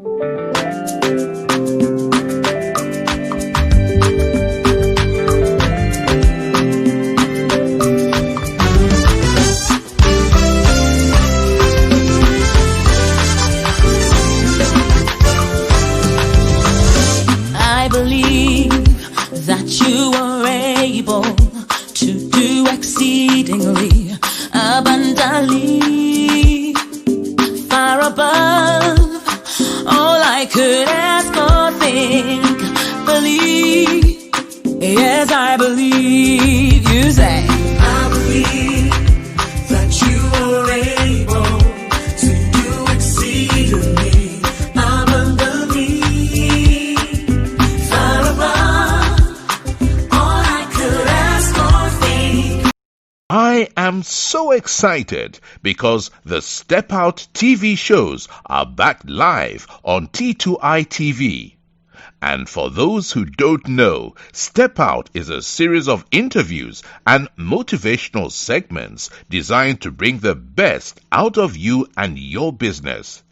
I believe that you are able to do exceedingly abundantly, far above all I could ask or think. Believe, yes, I believe. You say, I believe that you are able to do exceedingly abundantly, far above all I could ask or think. I am so excited because the Step Out TV shows are back live on T2i TV. And for those who don't know, Step Out is a series of interviews and motivational segments designed to bring the best out of you and your business.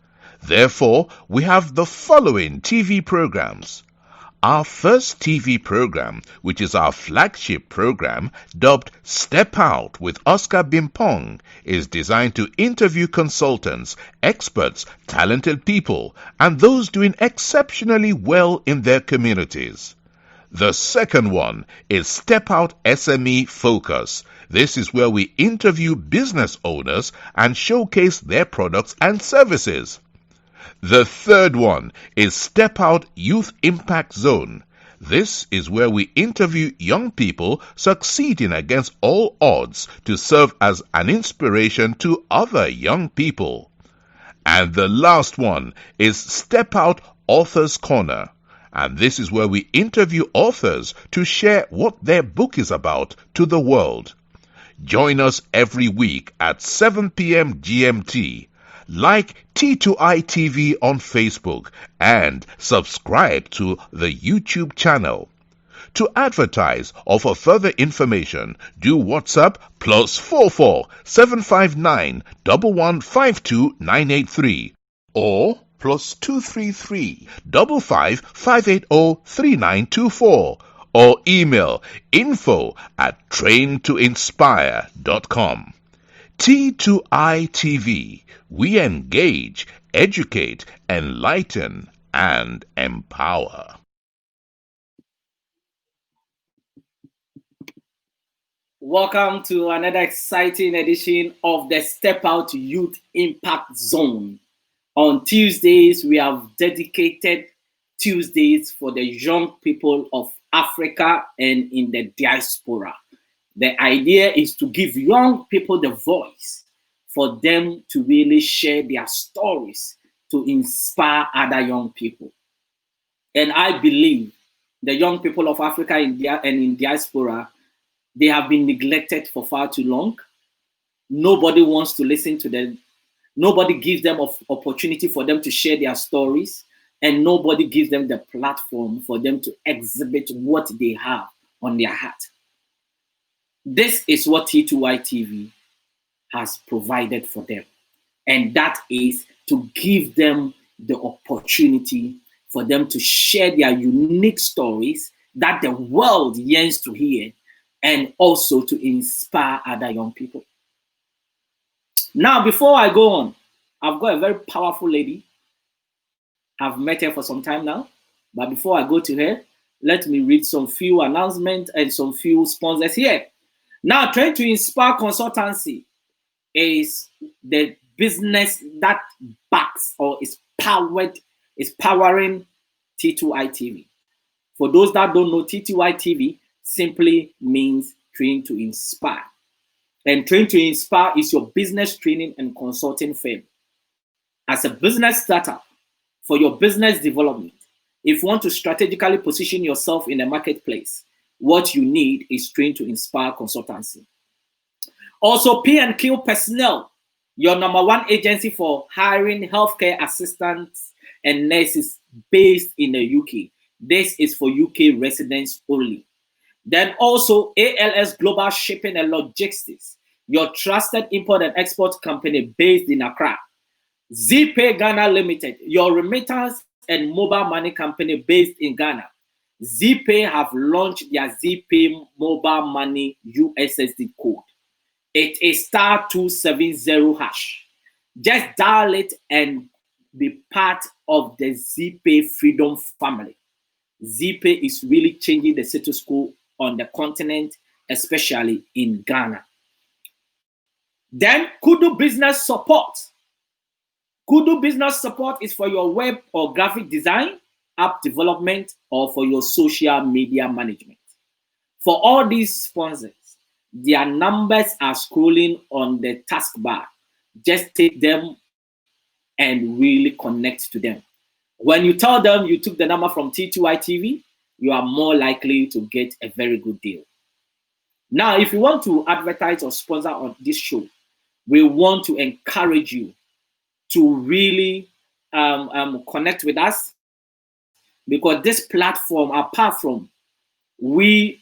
Therefore, we have the following TV programs. Our first TV program, which is our flagship program, dubbed Step Out with Oscar Bimpong, is designed to interview consultants, experts, talented people, and those doing exceptionally well in their communities. The second one is Step Out SME Focus. This is where we interview business owners and showcase their products and services. The third one is Step Out Youth Impact Zone. This is where we interview young people succeeding against all odds to serve as an inspiration to other young people. And the last one is Step Out Authors Corner. And this is where we interview authors to share what their book is about to the world. Join us every week at 7 p.m. GMT. Like T2i TV on Facebook and subscribe to the YouTube channel. To advertise or for further information, do WhatsApp +44 759 1152 983 or +233 55 580 3924 or email info@traintoinspire.com. T2i TV. We engage, educate, enlighten, and empower. Welcome to another exciting edition of the Step Out Youth Impact Zone. On Tuesdays, we have dedicated Tuesdays for the young people of Africa and in the diaspora. The idea is to give young people the voice for them to really share their stories to inspire other young people. And I believe the young people of Africa and in diaspora, they have been neglected for far too long. Nobody wants to listen to them. Nobody gives them an opportunity for them to share their stories, and nobody gives them the platform for them to exhibit what they have on their heart. This is what T2i TV has provided for them. And that is to give them the opportunity for them to share their unique stories that the world yearns to hear, and also to inspire other young people. Now, before I go on, I've got a very powerful lady. I've met her for some time now. But before I go to her, let me read some few announcements and some few sponsors here. Now, Train to Inspire Consultancy is the business that backs or is powering T2i TV. For those that don't know, T2i TV simply means Train to Inspire. And Train to Inspire is your business training and consulting firm. As a business startup, for your business development, if you want to strategically position yourself in the marketplace, what you need is Train to Inspire Consultancy. Also, P&Q Personnel, your #1 agency for hiring healthcare assistants and nurses based in the UK. This is for UK residents only. Then also ALS Global Shipping and Logistics, your trusted import and export company based in Accra. ZPay Ghana Limited, your remittance and mobile money company based in Ghana. ZPay have launched their ZPay mobile money USSD code. It is *270#. Just dial it and be part of the ZPay Freedom family. ZPay is really changing the status quo on the continent, especially in Ghana. Then Kudu Business Support. Kudu Business Support is for your web or graphic design, app development, or for your social media management. For all these sponsors, their numbers are scrolling on the taskbar. Just take them and really connect to them. When you tell them you took the number from T2i TV, you are more likely to get a very good deal. Now, if you want to advertise or sponsor on this show, we want to encourage you to really connect with us, because this platform, apart from we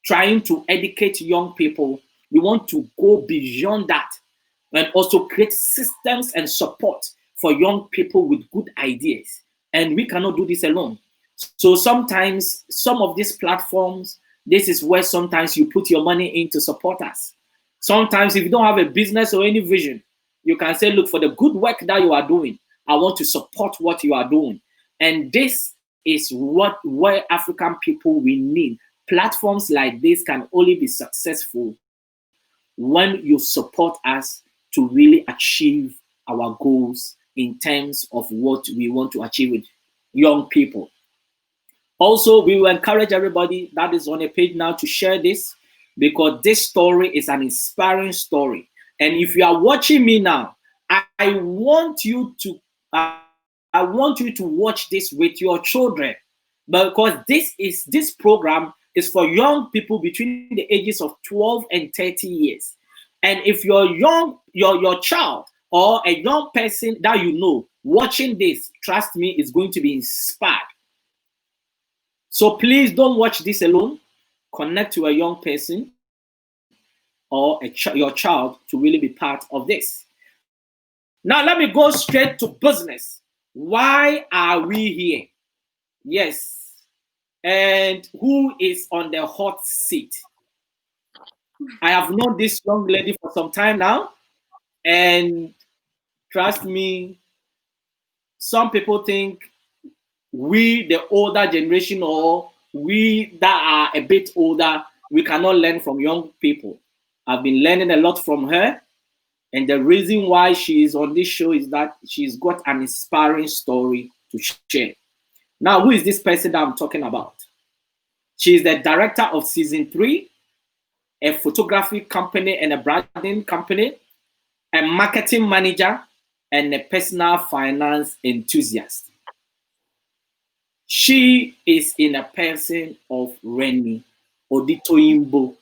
trying to educate young people, we want to go beyond that and also create systems and support for young people with good ideas. And we cannot do this alone. So sometimes some of these platforms, this is where sometimes you put your money in to support us. Sometimes if you don't have a business or any vision, you can say, look, for the good work that you are doing, I want to support what you are doing. And this is where African people we need. Platforms like this can only be successful when you support us to really achieve our goals in terms of what we want to achieve with young people. Also, we will encourage everybody that is on a page now to share this, because this story is an inspiring story. And if you are watching me now, I want you to watch this with your children, because this program is for young people between the ages of 12 and 30 years. And if you're young, your child or a young person that you know watching this, trust me, is going to be inspired. So please don't watch this alone. Connect to a young person or your child to really be part of this. Now let me go straight to business. Why are we here? Yes. And who is on the hot seat? I have known this young lady for some time now, and trust me, some people think we, the older generation, or we that are a bit older, we cannot learn from young people. I've been learning a lot from her, and the reason why she is on this show is that she's got an inspiring story to share. Now, who is this person that I'm talking about? She is the director of Season 3, a photography company and a branding company, a marketing manager, and a personal finance enthusiast. She is in a person of Reni, Odetoyinbo.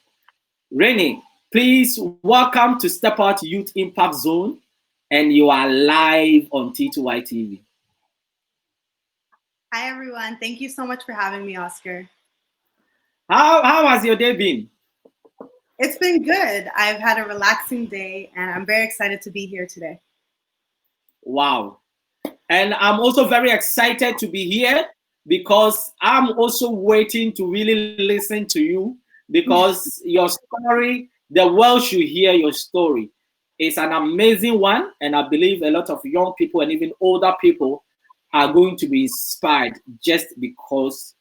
Reni, please welcome to Step Out Youth Impact Zone, and you are live on T2i TV. Hi, everyone. Thank you so much for having me, Oscar. How has your day been? It's been good. I've had a relaxing day, and I'm very excited to be here today. Wow. And I'm also very excited to be here, because I'm also waiting to really listen to you, because your story, the world should hear your story. It's an amazing one, and I believe a lot of young people and even older people are going to be inspired just because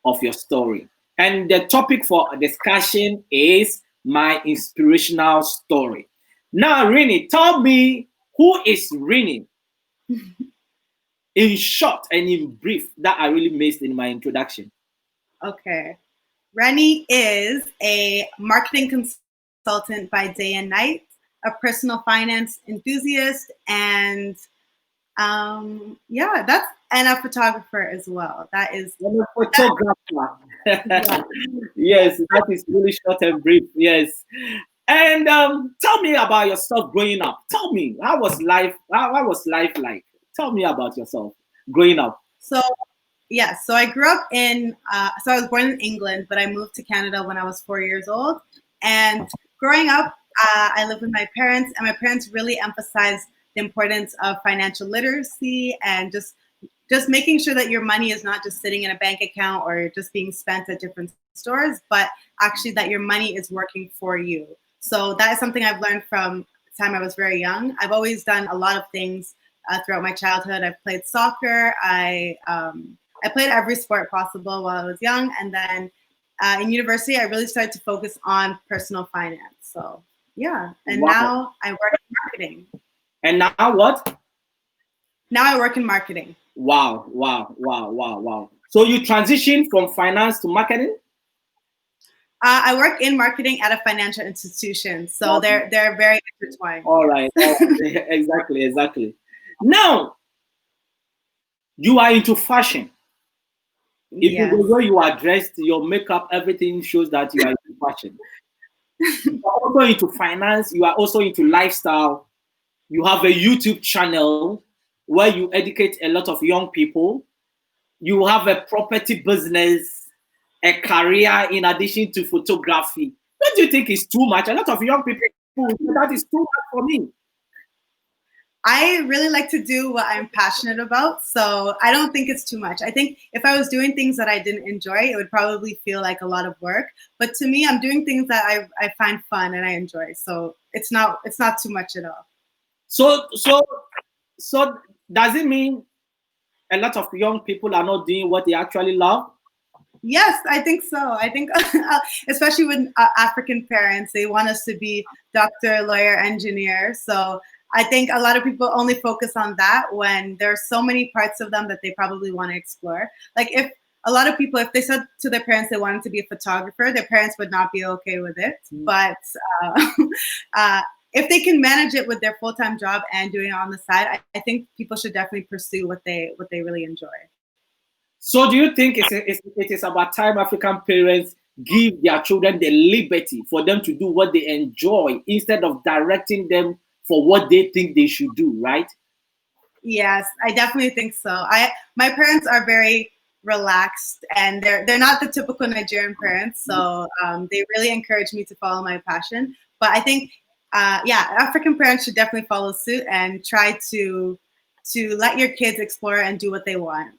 of your story. And the topic for discussion is my inspirational story. Now, Reni, tell me, who is Reni? In short and in brief, that I really missed in my introduction. Okay. Reni is a marketing consultant by day and night, a personal finance enthusiast, and and a photographer as well. That is I'm a photographer. Yeah. Yes, that is really short and brief. Yes. And tell me about yourself growing up. Tell me, how was life? How was life like? Tell me about yourself growing up. So I grew up so I was born in England, but I moved to Canada when I was 4 years old. And growing up, I lived with my parents, and my parents really emphasized the importance of financial literacy and just making sure that your money is not just sitting in a bank account or just being spent at different stores, but actually that your money is working for you. So that is something I've learned from the time I was very young. I've always done a lot of things throughout my childhood. I've played soccer. I played every sport possible while I was young. And then in university, I really started to focus on personal finance. So yeah, and Wow. now I work in marketing. And now what? Now I work in marketing. Wow, wow, wow, wow, wow. So you transitioned from finance to marketing? I work in marketing at a financial institution, so they're very intertwined. All right. Exactly. Now, you are into fashion. If Yes. the way you are dressed, your makeup, everything shows that you are into fashion. You are also into finance. You are also into lifestyle. You have a YouTube channel where you educate a lot of young people. You have a property business, a career in addition to photography. Don't you think it's too much? A lot of young people say that is too much for me. I really like to do what I'm passionate about, so I don't think it's too much. I think if I was doing things that I didn't enjoy, it would probably feel like a lot of work. But to me, I'm doing things that I find fun and I enjoy, so it's not too much at all. So does it mean a lot of young people are not doing what they actually love? Yes, I think so. I think, especially with African parents, they want us to be doctor, lawyer, engineer. So I think a lot of people only focus on that when there are so many parts of them that they probably want to explore. Like if a lot of people, if they said to their parents they wanted to be a photographer, their parents would not be okay with it. But if they can manage it with their full-time job and doing it on the side, I think people should definitely pursue what they really enjoy. So do you think it is about time African parents give their children the liberty for them to do what they enjoy instead of directing them for what they think they should do, right? Yes, I definitely think so. My parents are very relaxed and they're not the typical Nigerian parents, so they really encourage me to follow my passion. But I think African parents should definitely follow suit and try to let your kids explore and do what they want.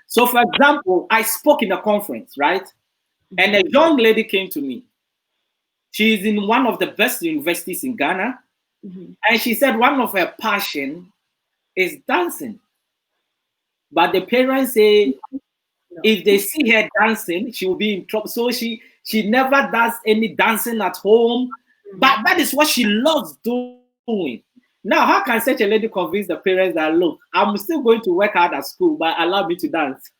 So, for example, I spoke in a conference, right? And a young lady came to me. She's in one of the best universities in Ghana. And she said one of her passion is dancing. But the parents say if they see her dancing, she will be in trouble. So she never does any dancing at home. But that is what she loves doing. Now, how can such a lady convince the parents that, look, I'm still going to work hard at school, but allow me to dance?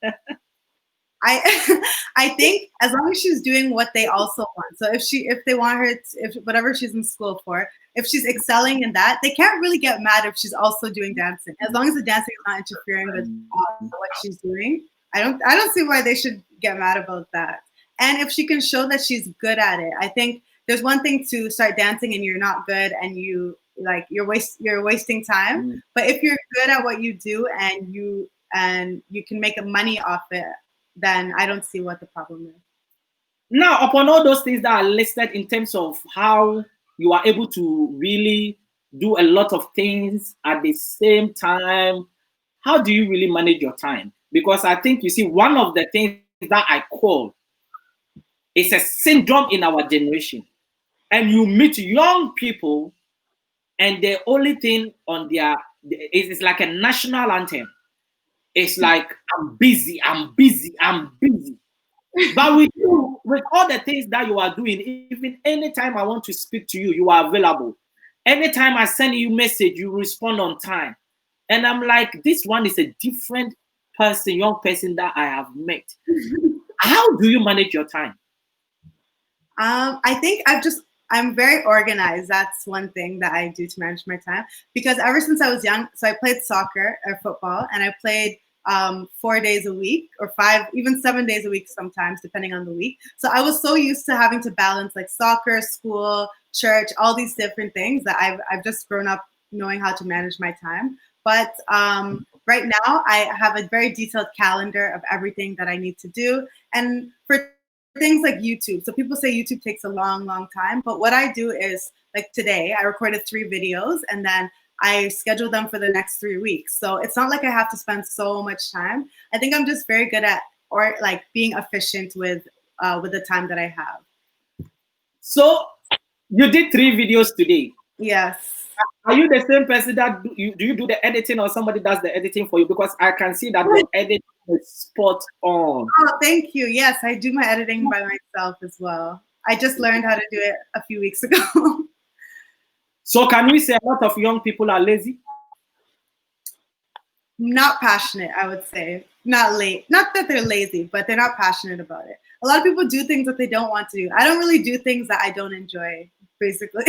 I think as long as she's doing what they also want. So if they want her, if whatever she's in school for, if she's excelling in that, they can't really get mad if she's also doing dancing. As long as the dancing is not interfering with what she's doing, I don't see why they should get mad about that. And if she can show that she's good at it, I think there's one thing to start dancing and you're not good and you're wasting time. But if you're good at what you do and you can make money off it, then I don't see what the problem is. Now, upon all those things that are listed in terms of how you are able to really do a lot of things at the same time, how do you really manage your time? Because I think, you see, one of the things that I call is a syndrome in our generation. And you meet young people and the only thing on their, it's like a national anthem. It's like, I'm busy. But with you, with all the things that you are doing, even anytime I want to speak to you, you are available. Anytime I send you a message, you respond on time. And I'm like, this one is a different person, young person that I have met. How do you manage your time? I think I'm very organized. That's one thing that I do to manage my time, because ever since I was young, so I played soccer or football, and I played 4 days a week or 5, even 7 days a week sometimes, depending on the week. So I was so used to having to balance like soccer, school, church, all these different things that I've just grown up knowing how to manage my time. But right now I have a very detailed calendar of everything that I need to do. And for things like YouTube, so people say YouTube takes a long time, but what I do is, like today, I recorded 3 videos, and then I schedule them for the next 3 weeks. So it's not like I have to spend so much time. I think I'm just very good at being efficient with the time that I have. So you did 3 videos today. Yes. Are you the same person that do you do the editing, or somebody does the editing for you? Because I can see that your editing is spot on. Oh, thank you. Yes, I do my editing by myself as well. I just learned how to do it a few weeks ago. So can we say a lot of young people are lazy? Not passionate, I would say. Not late. Not that they're lazy, but they're not passionate about it. A lot of people do things that they don't want to do. I don't really do things that I don't enjoy, basically.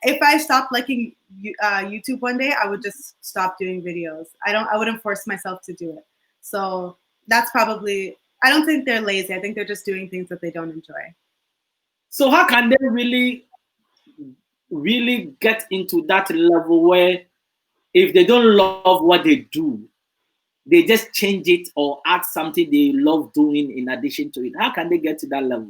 If I stopped liking YouTube one day, I would just stop doing videos. I wouldn't force myself to do it. So that's probably, I don't think they're lazy. I think they're just doing things that they don't enjoy. So how can they really get into that level where if they don't love what they do, they just change it or add something they love doing in addition to it? How can they get to that level?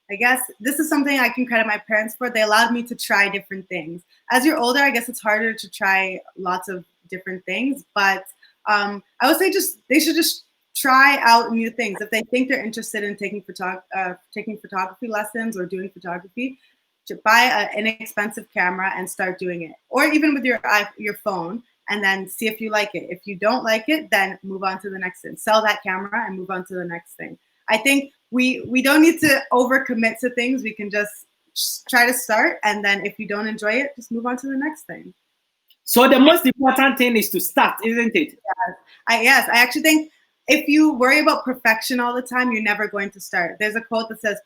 I guess this is something I can credit my parents for. They allowed me to try different things. As you're older, I guess it's harder to try lots of different things, but I would say they should just try out new things. If they think they're interested in taking photography lessons or doing photography, to buy an inexpensive camera and start doing it, or even with your phone, and then see if you like it. If you don't like it, then move on to the next thing. Sell that camera and move on to the next thing. I think we don't need to overcommit to things. We can just try to start, and then if you don't enjoy it, just move on to the next thing. So the most important thing is to start, isn't it? Yes, I actually think if you worry about perfection all the time, you're never going to start. There's a quote that says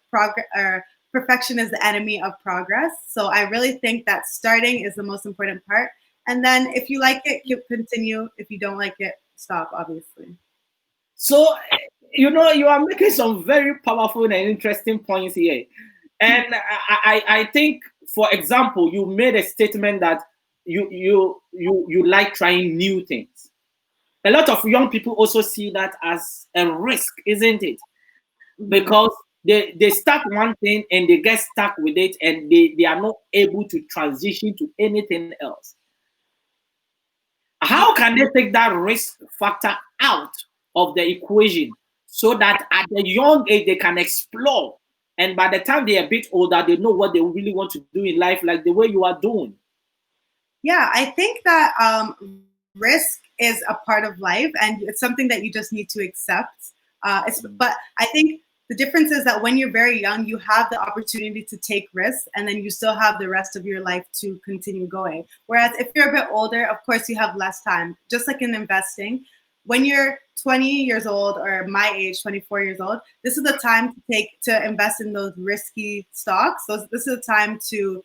perfection is the enemy of progress. So I really think that starting is the most important part. And then if you like it, you continue. If you don't like it, stop, obviously. So, you are making some very powerful and interesting points here. And I think, for example, you made a statement that you like trying new things. A lot of young people also see that as a risk, isn't it? Because they start one thing and they get stuck with it, and they are not able to transition to anything else. How can they take that risk factor out of the equation so that at the young age they can explore, and by the time they're a bit older, they know what they really want to do in life, like the way you are doing? Yeah, I think that risk is a part of life, and it's something that you just need to accept. But I think the difference is that when you're very young, you have the opportunity to take risks, and then you still have the rest of your life to continue going. Whereas if you're a bit older, of course, you have less time. Just like in investing, when you're 20 years old, or my age, 24 years old, this is the time to invest in those risky stocks. So this is the time to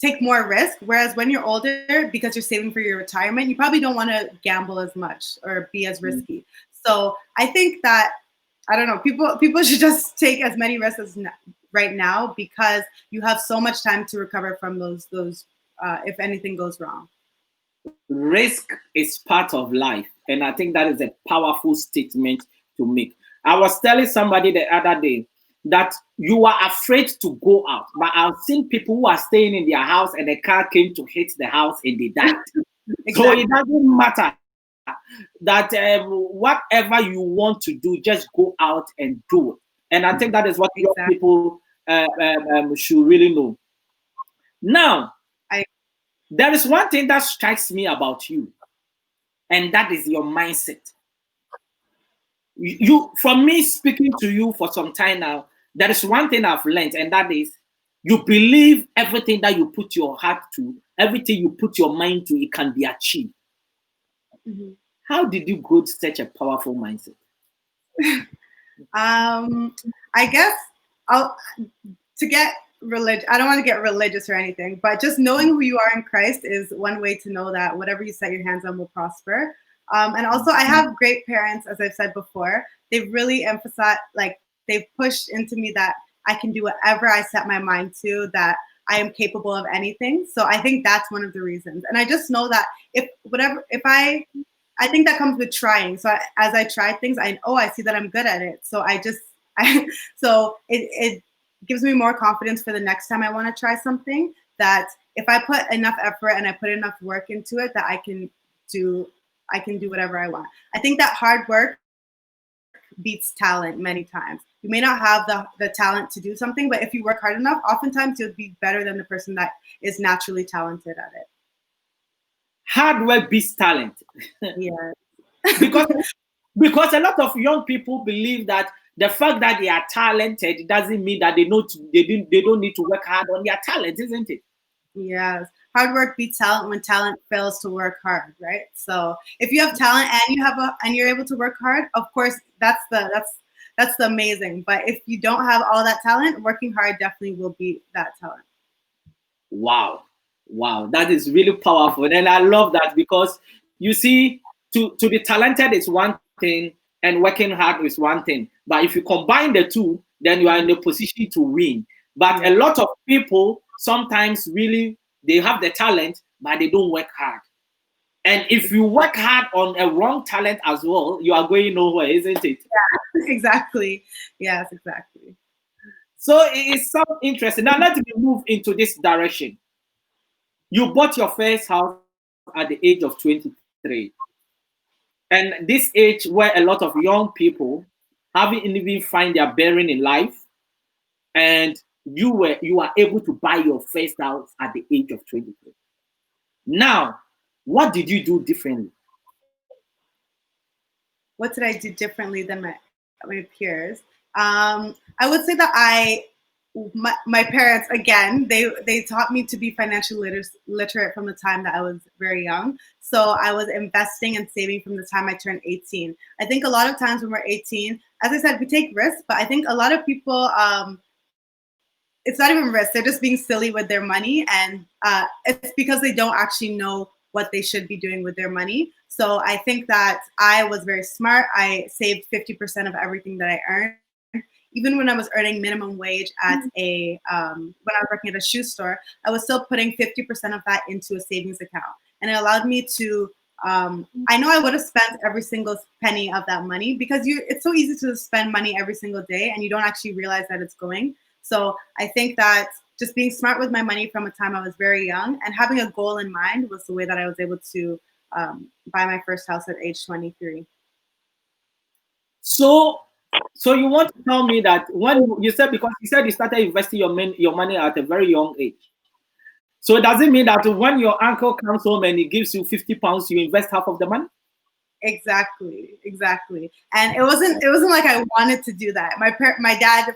take more risk. Whereas when you're older, because you're saving for your retirement, you probably don't want to gamble as much or be as risky. So I think that, I don't know, people should just take as many risks as right now, because you have so much time to recover from those if anything goes wrong. Risk is part of life, and I think that is a powerful statement to make. I was telling somebody the other day that you are afraid to go out, but I've seen people who are staying in their house and a car came to hit the house and they died. Exactly. So it doesn't matter that whatever you want to do, just go out and do it. And I think that is what young people should really know. Now, there is one thing that strikes me about you, and that is your mindset. From me speaking to you for some time now, there is one thing I've learned, and that is you believe everything that you put your heart to, everything you put your mind to, it can be achieved. Mm-hmm. How did you grow such a powerful mindset? I guess to get religious, I don't want to get religious or anything, but just knowing who you are in Christ is one way to know that whatever you set your hands on will prosper. And also, I have great parents, as I've said before. They've really emphasized, they've pushed into me that I can do whatever I set my mind to, that I am capable of anything. So I think that's one of the reasons. And I just know that I think that comes with trying. So as I try things, I see that I'm good at it. So so it gives me more confidence for the next time I want to try something, that if I put enough effort and I put enough work into it, that I can do whatever I want. I think that hard work beats talent many times. You may not have the talent to do something, but if you work hard enough, oftentimes you'll be better than the person that is naturally talented at it. Hard work beats talent. Yeah. because a lot of young people believe that the fact that they are talented doesn't mean that they don't need to work hard on their talent, isn't it? Yes. Hard work beats talent when talent fails to work hard, right? So if you have talent and you're able to work hard, of course that's the amazing. But if you don't have all that talent, working hard definitely will beat that talent. Wow, that is really powerful, and I love that, because you see, to be talented is one thing and working hard is one thing, but if you combine the two, then you are in a position to win. But a lot of people sometimes really, they have the talent but they don't work hard, and if you work hard on a wrong talent as well, you are going nowhere, isn't it? Yeah, exactly. Yes, exactly. So it's so interesting. Now let me move into this direction. You bought your first house at the age of 23. And this age where a lot of young people haven't even find their bearing in life. And you are able to buy your first house at the age of 23. Now, what did you do differently? What did I do differently than my peers? I would say that my parents, again, they taught me to be financially literate from the time that I was very young. So I was investing and saving from the time I turned 18. I think a lot of times when we're 18, as I said, we take risks, but I think a lot of people, it's not even risk. They're just being silly with their money, and it's because they don't actually know what they should be doing with their money. So I think that I was very smart. I saved 50% of everything that I earned. Even when I was earning minimum wage at when I was working at a shoe store, I was still putting 50% of that into a savings account. And it allowed me to, I know I would have spent every single penny of that money, because it's so easy to spend money every single day and you don't actually realize that it's going. So I think that just being smart with my money from a time I was very young and having a goal in mind was the way that I was able to buy my first house at age 23. So you want to tell me that when you said, because you said you started investing your money at a very young age. So does it mean that when your uncle comes home and he gives you 50 pounds, you invest half of the money? Exactly. And it wasn't like I wanted to do that. My dad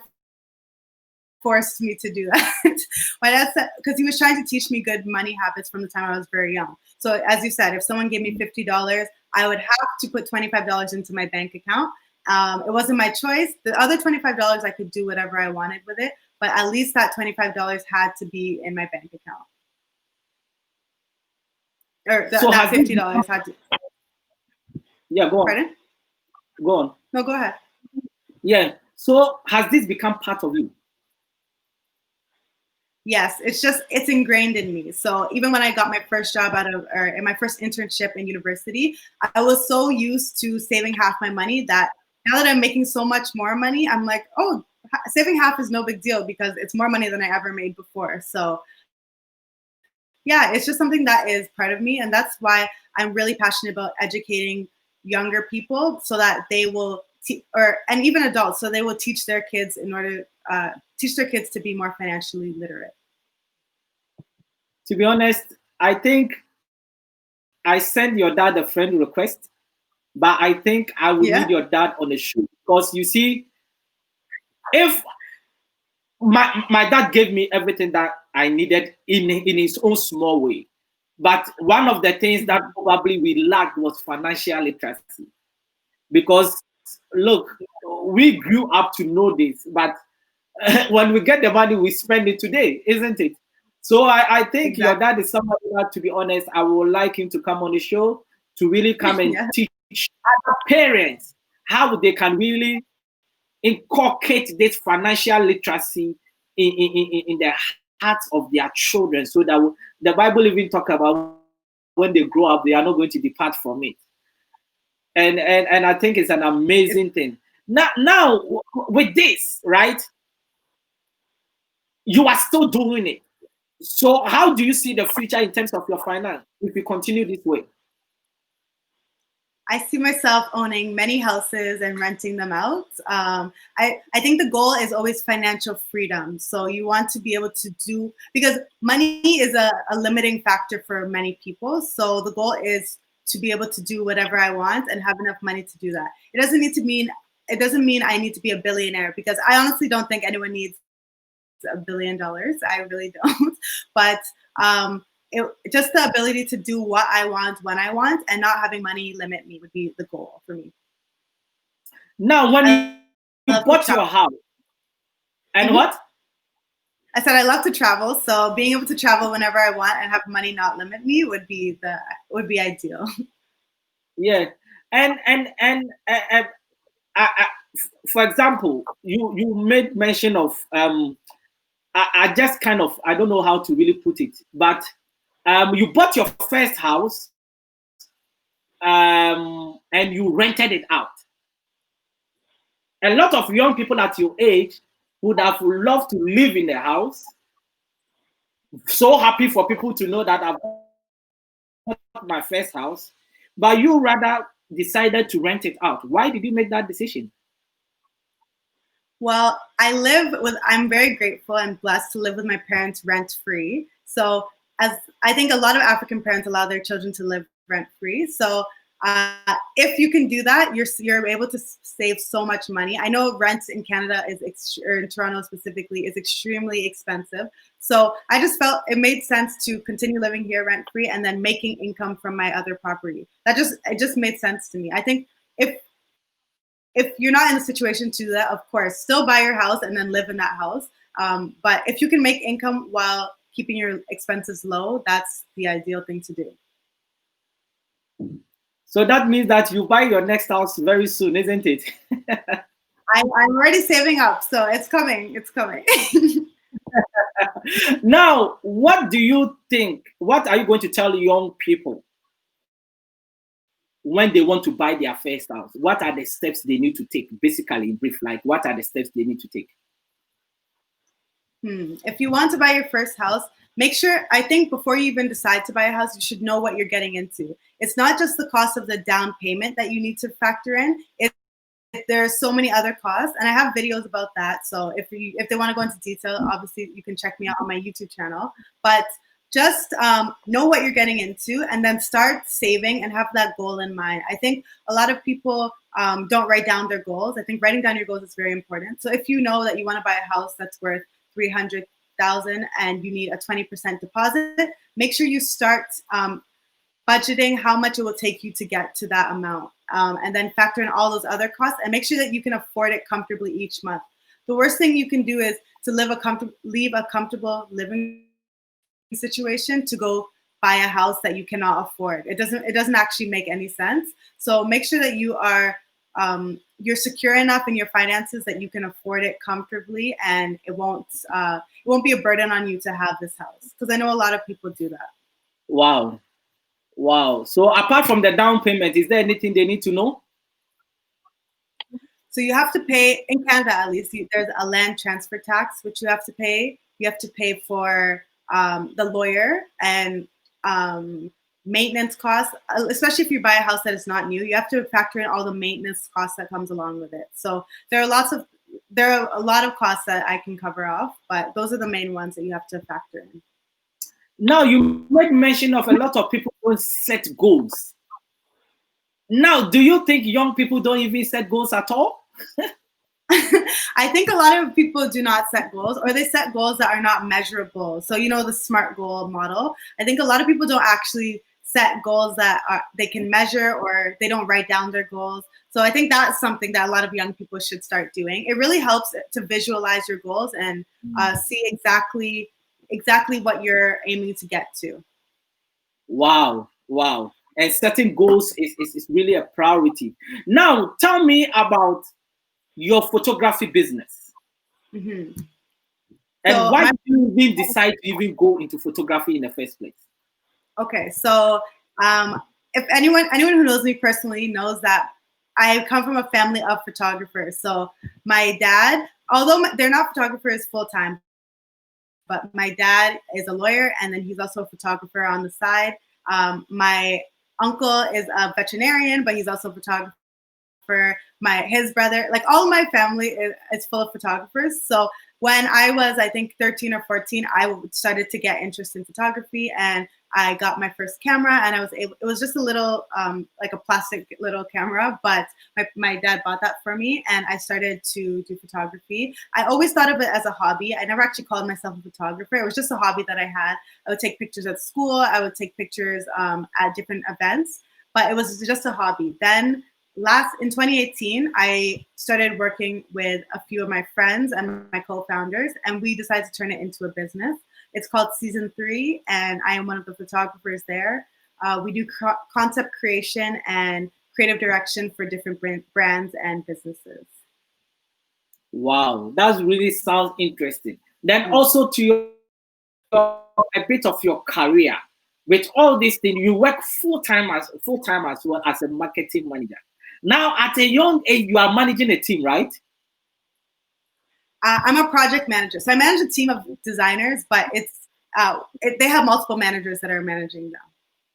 forced me to do that. My dad said, because he was trying to teach me good money habits from the time I was very young. So as you said, if someone gave me $50, I would have to put $25 into my bank account. It wasn't my choice. The other $25, I could do whatever I wanted with it, but at least that $25 had to be in my bank account. Or that $50 had to. Yeah, go on. Pardon? Go on. No, go ahead. Yeah. So has this become part of you? Yes, it's ingrained in me. So even when I got my first job in my first internship in university, I was so used to saving half my money that now that I'm making so much more money, I'm like, oh, saving half is no big deal because it's more money than I ever made before. So yeah, it's just something that is part of me. And that's why I'm really passionate about educating younger people so that they will, and even adults, so they will teach their kids teach their kids to be more financially literate. To be honest, I think I sent your dad a friend request, but I think I will need your dad on the show, because you see, if my dad gave me everything that I needed in his own small way, but one of the things that probably we lacked was financial literacy, because look, we grew up to know this, but when we get the money, we spend it today, isn't it? So I think your dad is somebody that, to be honest, I would like him to come on the show to really come and teach other parents how they can really inculcate this financial literacy in the hearts of their children, so that the Bible even talk about when they grow up, they are not going to depart from it. And I think it's an amazing thing. Now with this, right? You are still doing it. So how do you see the future in terms of your finance if you continue this way? I see myself owning many houses and renting them out. I think the goal is always financial freedom. So you want to be able to do, because money is a limiting factor for many people. So the goal is to be able to do whatever I want and have enough money to do that. It doesn't mean I need to be a billionaire, because I honestly don't think anyone needs $1 billion. I really don't. But just the ability to do what I want when I want and not having money limit me would be the goal for me. Now, when I you love to bought your travel. house, and Mhm. what? I said I love to travel, so being able to travel whenever I want and have money not limit me would be ideal. Yeah, and for example, you made mention of I just kind of, I don't know how to really put it, but you bought your first house and you rented it out. A lot of young people at your age would have loved to live in the house. So happy for people to know that I've bought my first house, but you rather decided to rent it out. Why did you make that decision? Well, I'm very grateful and blessed to live with my parents rent free. So, as I think a lot of African parents allow their children to live rent free. So, if you can do that, you're able to save so much money. I know rent in Canada or in Toronto specifically, is extremely expensive. So, I just felt it made sense to continue living here rent free and then making income from my other property. It just made sense to me. I think if if you're not in a situation to do that, of course, still buy your house and then live in that house. But if you can make income while keeping your expenses low, that's the ideal thing to do. So that means that you buy your next house very soon, isn't it? I'm already saving up, so it's coming. It's coming. Now, what do you think? What are you going to tell young people when they want to buy their first house? What are the steps they need to take? Basically, in brief, like what are the steps they need to take? If you want to buy your first house, make sure, I think before you even decide to buy a house, you should know what you're getting into. It's not just the cost of the down payment that you need to factor in. There are so many other costs, and I have videos about that. So if they want to go into detail, obviously you can check me out on my YouTube channel. But just know what you're getting into, and then start saving and have that goal in mind. I think a lot of people don't write down their goals. I think writing down your goals is very important. So if you know that you want to buy a house that's worth 300,000 and you need a 20% deposit, make sure you start budgeting how much it will take you to get to that amount, and then factor in all those other costs and make sure that you can afford it comfortably each month. The worst thing you can do is to leave a comfortable living situation to go buy a house that you cannot afford. It doesn't actually make any sense. So make sure that you're secure enough in your finances that you can afford it comfortably, and it won't be a burden on you to have this house, because I know a lot of people do that. Wow. Wow. So apart from the down payment, is there anything they need to know? So you have to pay, in Canada at least, there's a land transfer tax, which you have to pay. You have to pay for the lawyer and maintenance costs, especially if you buy a house that is not new. You have to factor in all the maintenance costs that comes along with it. So there are a lot of costs that I can cover off, but those are the main ones that you have to factor in. Now, you made mention of a lot of people don't set goals. Now, do you think young people don't even set goals at all? I think a lot of people do not set goals, or they set goals that are not measurable. So, the SMART goal model. I think a lot of people don't actually set goals that they can measure, or they don't write down their goals. So I think that's something that a lot of young people should start doing. It really helps to visualize your goals and see exactly what you're aiming to get to. Wow. Wow. And setting goals is really a priority. Now, tell me about your photography business. Mm-hmm. And why did you even decide to even go into photography in the first place? Okay, so if anyone who knows me personally knows that I come from a family of photographers. So my dad, although they're not photographers full time, but my dad is a lawyer, and then he's also a photographer on the side. My uncle is a veterinarian, but he's also a photographer. His brother, like all my family is full of photographers. So when I was, I think 13 or 14, I started to get interested in photography, and I got my first camera, and it was just a little, like a plastic little camera, but my dad bought that for me, and I started to do photography. I always thought of it as a hobby. I never actually called myself a photographer. It was just a hobby that I had. I would take pictures at school. I would take pictures at different events, but it was just a hobby. Then in 2018, I started working with a few of my friends and my co-founders, and we decided to turn it into a business. It's called Season 3, and I am one of the photographers there. We do concept creation and creative direction for different brands and businesses. Wow, that really sounds interesting. Then also to a bit of your career. With all these things, you work full-time as well as a marketing manager. Now, at a young age, you are managing a team, right? I'm a project manager. So I manage a team of designers, but they have multiple managers that are managing them.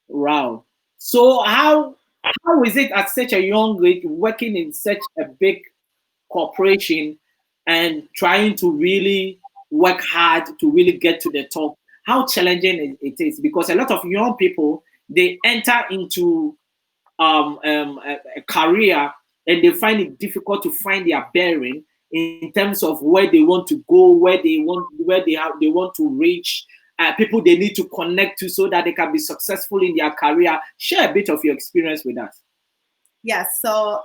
Wow. So how is it at such a young age working in such a big corporation and trying to really work hard to really get to the top? How challenging it is? Because a lot of young people, they enter into a career and they find it difficult to find their bearing in terms of where they want to go, where they want to reach, people they need to connect to so that they can be successful in their career. Share a bit of your experience with us. Yes. So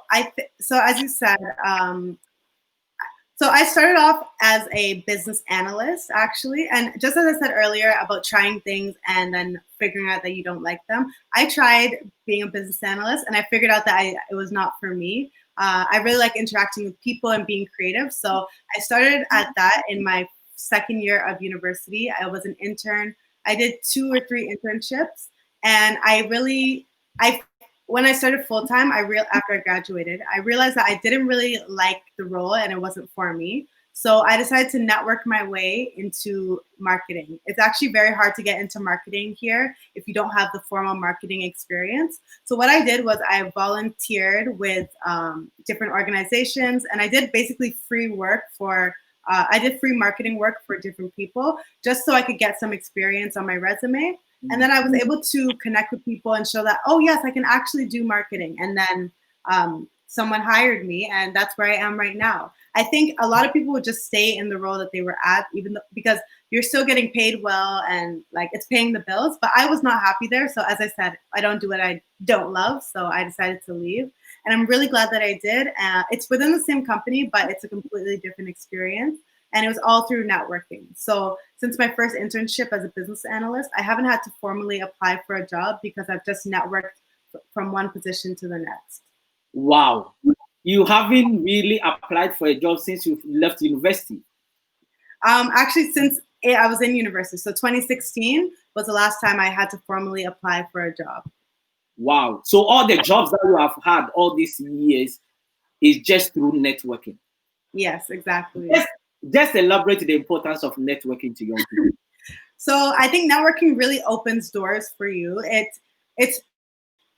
so as you said, so I started off as a business analyst, actually. And just as I said earlier about trying things and then figuring out that you don't like them, I tried being a business analyst, and I figured out that it was not for me. I really like interacting with people and being creative. So I started at that in my second year of university. I was an intern. I did 2 or 3 internships, and when I started full time, after I graduated, I realized that I didn't really like the role and it wasn't for me. So I decided to network my way into marketing. It's actually very hard to get into marketing here if you don't have the formal marketing experience. So what I did was I volunteered with different organizations, and I did basically free work I did free marketing work for different people just so I could get some experience on my resume. And then I was able to connect with people and show that, oh, yes, I can actually do marketing. And then someone hired me, and that's where I am right now. I think a lot of people would just stay in the role that they were at, because you're still getting paid well and like it's paying the bills. But I was not happy there. So as I said, I don't do what I don't love. So I decided to leave. And I'm really glad that I did. It's within the same company, but it's a completely different experience. And it was all through networking. So since my first internship as a business analyst, I haven't had to formally apply for a job because I've just networked from one position to the next. Wow. You haven't really applied for a job since you've left university? Actually, since I was in university. So 2016 was the last time I had to formally apply for a job. Wow. So all the jobs that you have had all these years is just through networking? Yes, exactly. Just elaborate the importance of networking to young people. So I think networking really opens doors for you. It's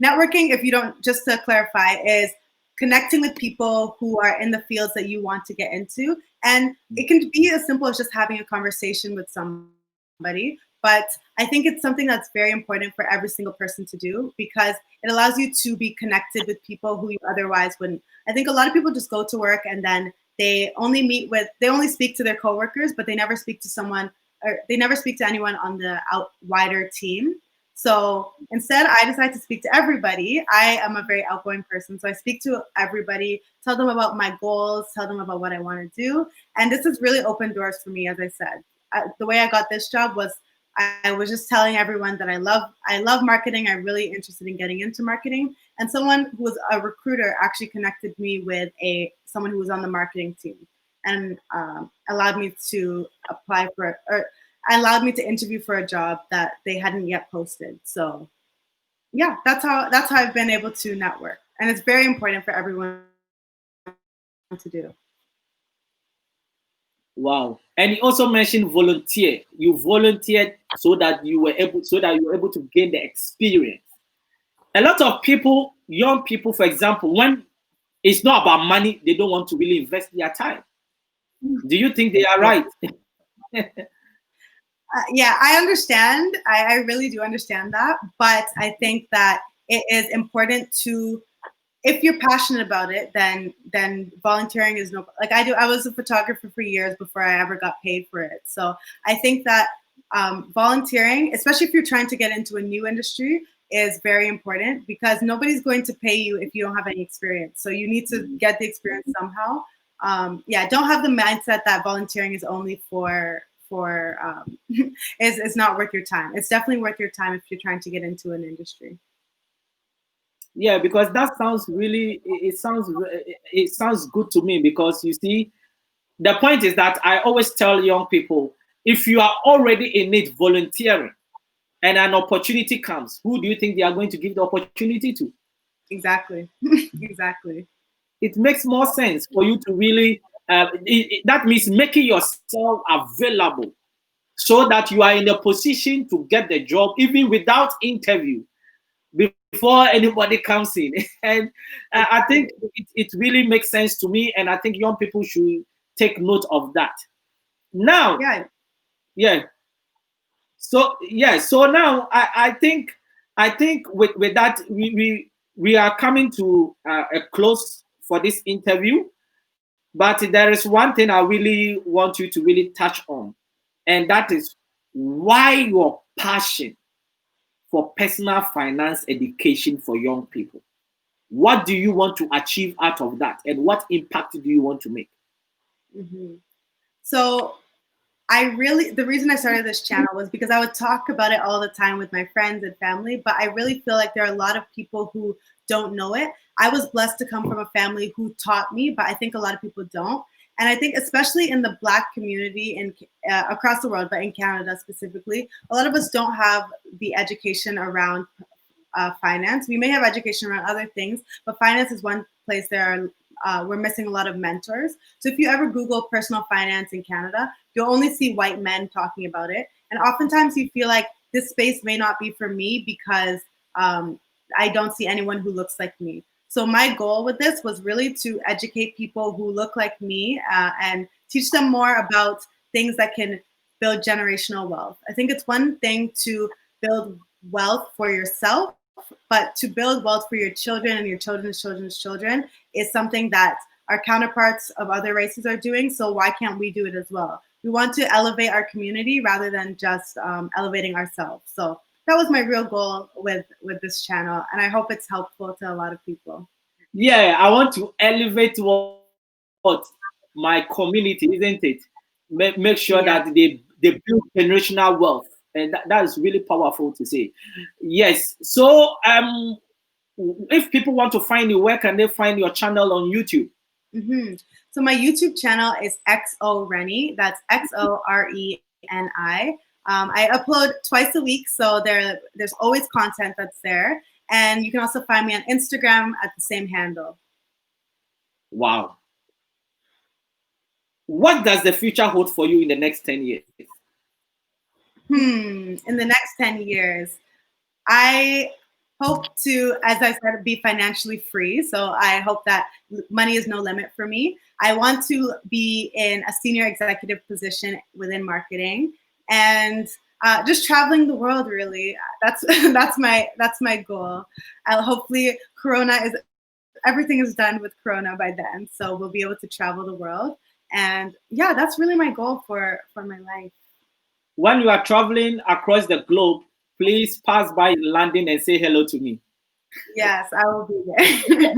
networking, if you don't, just to clarify, is connecting with people who are in the fields that you want to get into. And it can be as simple as just having a conversation with somebody. But I think it's something that's very important for every single person to do because it allows you to be connected with people who you otherwise wouldn't. I think a lot of people just go to work and then they only speak to their coworkers, but they never speak to someone, or they never speak to anyone on the wider team. So instead, I decided to speak to everybody. I am a very outgoing person, so I speak to everybody, tell them about my goals, tell them about what I want to do. And this has really opened doors for me, as I said. The way I got this job was I was just telling everyone that I love marketing. I'm really interested in getting into marketing. And someone who was a recruiter actually connected me with someone who was on the marketing team and allowed me to apply for, or allowed me to interview for a job that they hadn't yet posted. So yeah, that's how I've been able to network. And it's very important for everyone to do. Wow. And you also mentioned volunteer. You volunteered so that you were able to gain the experience. A lot of people, young people, for example, when it's not about money, they don't want to really invest their time. Do you think they are right? Yeah, I understand. I really do understand that. But I think that it is important to, if you're passionate about it, then volunteering is no, like I was a photographer for years before I ever got paid for it. So I think that volunteering, especially if you're trying to get into a new industry, is very important because nobody's going to pay you if you don't have any experience. So you need to get the experience somehow. Yeah, don't have the mindset that volunteering is only for is not worth your time. It's definitely worth your time if you're trying to get into an industry. Yeah, because that sounds really it sounds good to me because you see the point is that I always tell young people if you are already in it volunteering and an opportunity comes, who do you think they are going to give the opportunity to? Exactly. Exactly. It makes more sense for you to really that means making yourself available so that you are in a position to get the job even without interview before anybody comes in. And I think it really makes sense to me, and I think young people should take note of that. Now, Yeah. yeah. So now I think with that we are coming to a close for this interview. But there is one thing I really want you to really touch on, and that is why your passion for personal finance education for young people. What do you want to achieve out of that, and what impact do you want to make? Hmm. So the reason I started this channel was because I would talk about it all the time with my friends and family, but I really feel like there are a lot of people who don't know it. I was blessed to come from a family who taught me, but I think a lot of people don't. And I think especially in the Black community in across the world, but in Canada specifically, a lot of us don't have the education around finance. We may have education around other things, but finance is one place we're missing a lot of mentors. So if you ever Google personal finance in Canada, you'll only see white men talking about it. And oftentimes you feel like this space may not be for me because I don't see anyone who looks like me. So my goal with this was really to educate people who look like me and teach them more about things that can build generational wealth. I think it's one thing to build wealth for yourself, but to build wealth for your children and your children's children's children is something that our counterparts of other races are doing. So why can't we do it as well? We want to elevate our community rather than just elevating ourselves. So that was my real goal with this channel, and I hope it's helpful to a lot of people. Yeah, I want to elevate what my community, isn't it? Make sure Yeah. that they build generational wealth, and that is really powerful to say. Yes. So if people want to find you, where can they find your channel on YouTube? Hmm. So my YouTube channel is XO Reni. That's XORENI. I upload twice a week, so there's always content that's there. And you can also find me on Instagram at the same handle. Wow. What does the future hold for you in the next 10 years? In the next 10 years, I hope to, as I said, be financially free. So I hope that money is no limit for me. I want to be in a senior executive position within marketing and just traveling the world. Really, that's that's my goal. Hopefully, everything is done with Corona by then, so we'll be able to travel the world. And yeah, that's really my goal for my life. When you are traveling across the globe, please pass by London and say hello to me. Yes, I will be there.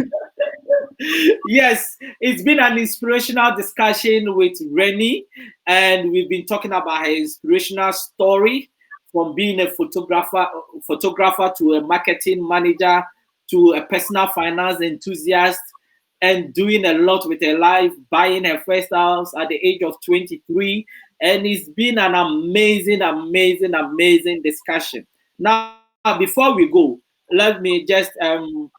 Yes, it's been an inspirational discussion with Reni, and we've been talking about her inspirational story from being a photographer to a marketing manager to a personal finance enthusiast and doing a lot with her life, buying her first house at the age of 23. And it's been an amazing, amazing, amazing discussion. Now, before we go, let me just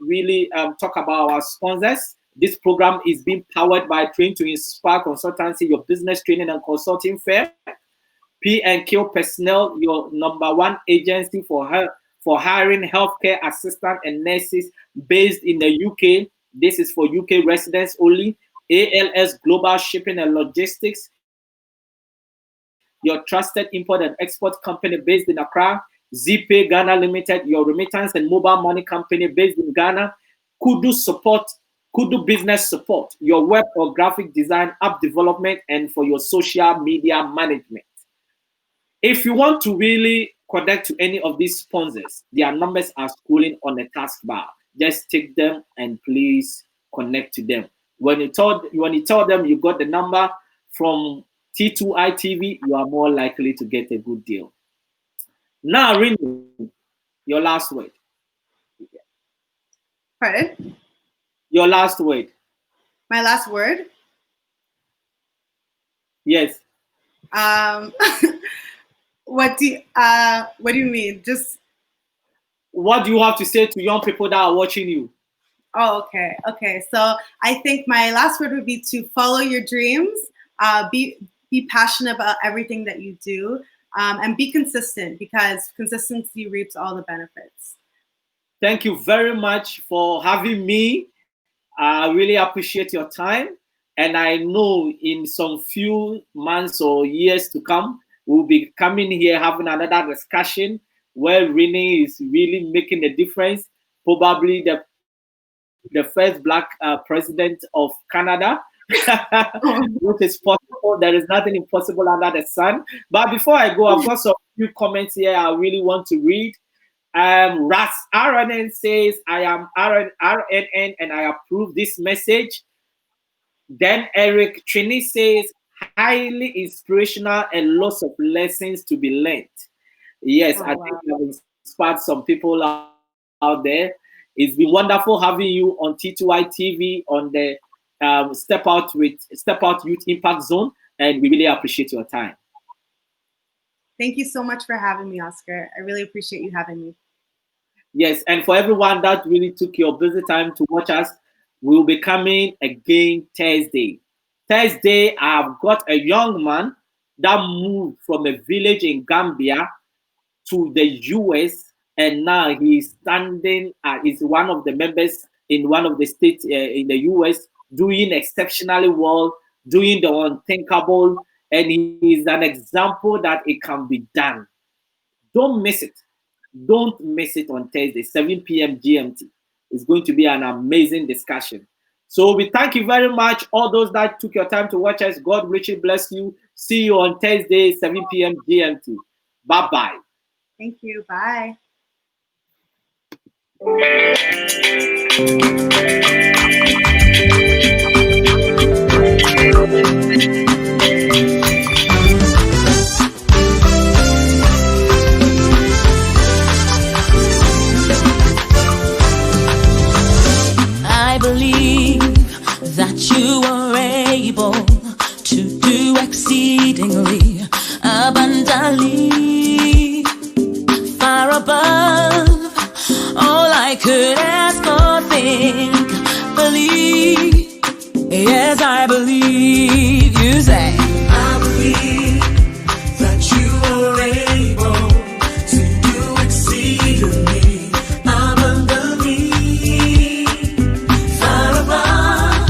really talk about our sponsors. This program is being powered by Train to Inspire Consultancy, your business training and consulting firm. P&Q Personnel, your number one agency for hiring healthcare assistants and nurses based in the UK. This is for UK residents only. ALS Global Shipping and Logistics, your trusted import and export company based in Accra. ZPay Ghana Limited, your remittance and mobile money company based in Ghana. Kudu Business Support, your web or graphic design, app development, and for your social media management. If you want to really connect to any of these sponsors, their numbers are scrolling on the taskbar. Just take them and please connect to them. When you tell them you got the number from T2i TV, you are more likely to get a good deal. Now, Reni, your last word. Pardon? Your last word. My last word? Yes. What do you mean? Just what do you have to say to young people that are watching you? Oh, okay. So I think my last word would be to follow your dreams, be passionate about everything that you do, and be consistent, because consistency reaps all the benefits. Thank you very much for having me. I really appreciate your time. And I know in some few months or years to come, we'll be coming here having another discussion where Reni is really making a difference. Probably the first Black president of Canada, which is possible. There is nothing impossible under the sun. But before I go, I've got some few comments here I really want to read. Ras RNN says, I am RNN and I approve this message. Then Eric Trini says, highly inspirational and lots of lessons to be learned. Yes, I think that inspired some people out there. It's been wonderful having you on T2i TV on the Step Out Youth Impact Zone, and we really appreciate your time. Thank you so much for having me, Oscar. I really appreciate you having me. Yes, and for everyone that really took your busy time to watch us, we'll be coming again Thursday. Thursday, I've got a young man that moved from a village in Gambia to the US, and now he's standing, is one of the members in one of the states in the US, doing exceptionally well, doing the unthinkable, and he is an example that it can be done. Don't miss it. Don't miss it on Thursday, 7 p.m. GMT. It's going to be an amazing discussion. So we thank you very much, all those that took your time to watch us. God richly bless you. See you on Thursday, 7 p.m. GMT. Bye-bye. Thank you. Bye. I believe that you are able to do exceedingly abundantly, far above all I could ask or think. Believe, yes, I believe. You say, I believe that you are able to do exceedingly abundantly, far above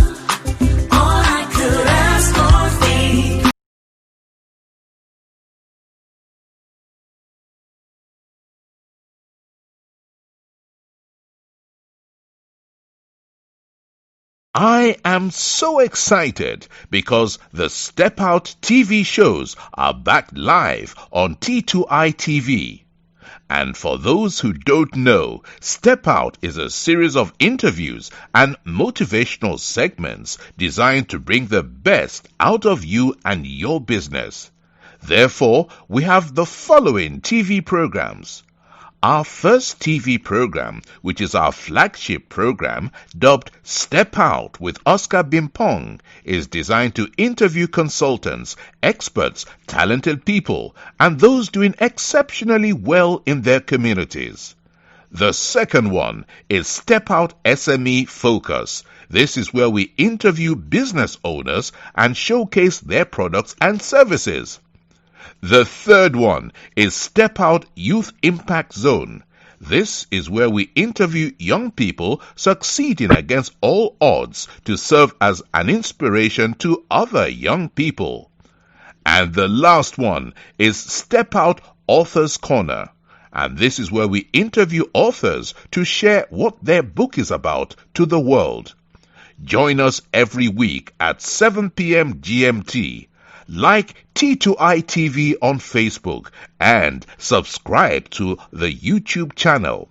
all I could ask or think. I am so excited because the Step Out TV shows are back live on T2i TV. And for those who don't know, Step Out is a series of interviews and motivational segments designed to bring the best out of you and your business. Therefore, we have the following TV programs. Our first TV program, which is our flagship program, dubbed Step Out with Oscar Bimpong, is designed to interview consultants, experts, talented people, and those doing exceptionally well in their communities. The second one is Step Out SME Focus. This is where we interview business owners and showcase their products and services. The third one is Step Out Youth Impact Zone. This is where we interview young people succeeding against all odds to serve as an inspiration to other young people. And the last one is Step Out Authors Corner. And this is where we interview authors to share what their book is about to the world. Join us every week at 7 p.m. GMT. Like T2i TV on Facebook and subscribe to the YouTube channel.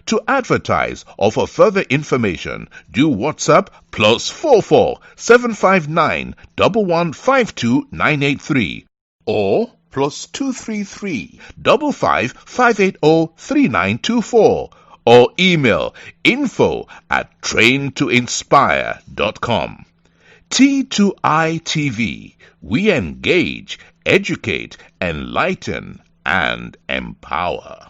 To advertise or for further information, do WhatsApp +44 759 1152 983 or +233 55 580 3924 or email info@traintoinspire.com. T2i TV. We engage, educate, enlighten, and empower.